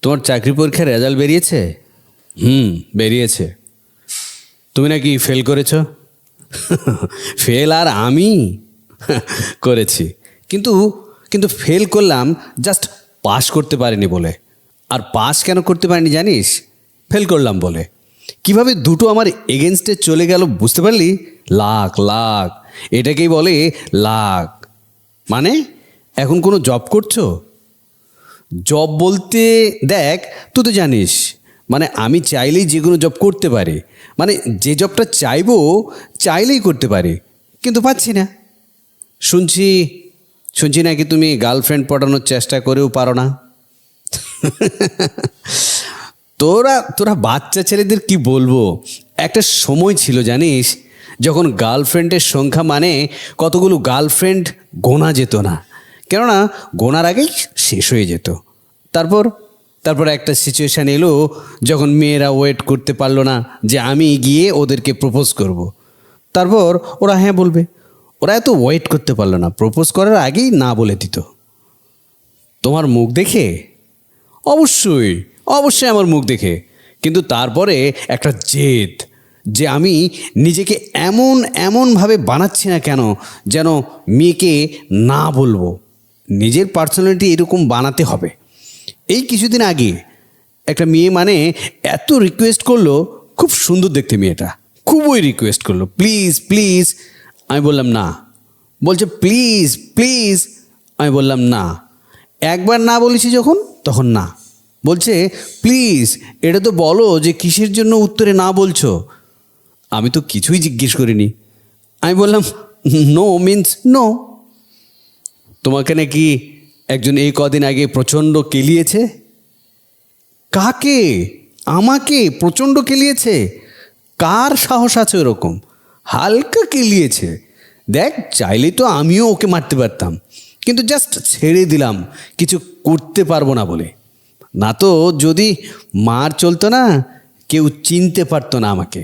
তোমার চাকরি পরীক্ষার রেজাল্ট বেরিয়েছে? বেরিয়েছে। তুমি নাকি ফেল করেছ? ফেল আর আমি করেছি, কিন্তু কিন্তু ফেল করলাম জাস্ট পাস করতে পারিনি বলে। আর পাস কেন করতে পারিনি জানিস? ফেল করলাম বলে। কিভাবে দুটো আমার এগেনস্টে চলে গেল বুঝতে পারলি? লাক লাক, এটাকেই বলে লাক। মানে এখন কোনো জব করছো? জব বলতে দেখ, তুই তো জানিস মানে আমি চাইলেই যে কোনো জব করতে পারি, মানে যে জবটা চাইবো চাইলেই করতে পারি, কিন্তু পাচ্ছি না। শুনছি শুনছি নাকি তুমি গার্লফ্রেন্ড পটানোর চেষ্টা করেও পারো না। তোরা তোরা বাচ্চা ছেলেদের কি বলবো, একটা সময় ছিল জানিস যখন গার্লফ্রেন্ডের সংখ্যা মানে কতগুলো গার্লফ্রেন্ড গোনা যেত না, কেননা গোনার আগেই শেষ হয়ে যেত। তারপর তারপর একটা সিচুয়েশান এলো যখন মেয়েরা ওয়েট করতে পারলো না যে আমি গিয়ে ওদেরকে প্রপোজ করব। তারপর ওরা হ্যাঁ বলবে, ওরা এত ওয়েট করতে পারলো না, প্রপোজ করার আগেই না বলে দিত। তোমার মুখ দেখে? অবশ্যই অবশ্যই আমার মুখ দেখে, কিন্তু তারপরে একটা জেদ যে আমি নিজেকে এমন এমনভাবে বানাচ্ছি না কেন যেন মেয়েকে না বলবো। নিজের পার্সোনালিটি এরকম বানাতে হবে। এই কিছুদিন আগে একটা মেয়ে মানে এত রিকোয়েস্ট করলো, খুব সুন্দর দেখতে মেয়েটা, খুবই রিকোয়েস্ট করলো, প্লিজ প্লিজ। আমি বললাম না। বলছে প্লিজ প্লিজ। আমি বললাম না। একবার না বলেছি যখন, তখন না। বলছে প্লিজ এটা তো বলো যে কিসের জন্য উত্তরে না বলছো। আমি তো কিছুই জিজ্ঞেস করিনি। আমি বললাম নো মিন্স নো। তোমাকে নাকি একজন এই কদিন আগে প্রচণ্ড কেলিয়েছে। কাকে? আমাকে প্রচণ্ড কেলিয়েছে? কার সাহস আছে ওরকম? হালকা কেলিয়েছে। দেখ, চাইলে তো আমিও ওকে মারতে পারতাম, কিন্তু জাস্ট ছেড়ে দিলাম কিছু করতে পারবো না বলে। না তো যদি মার চলতো না, কেউ চিনতে পারতো না আমাকে।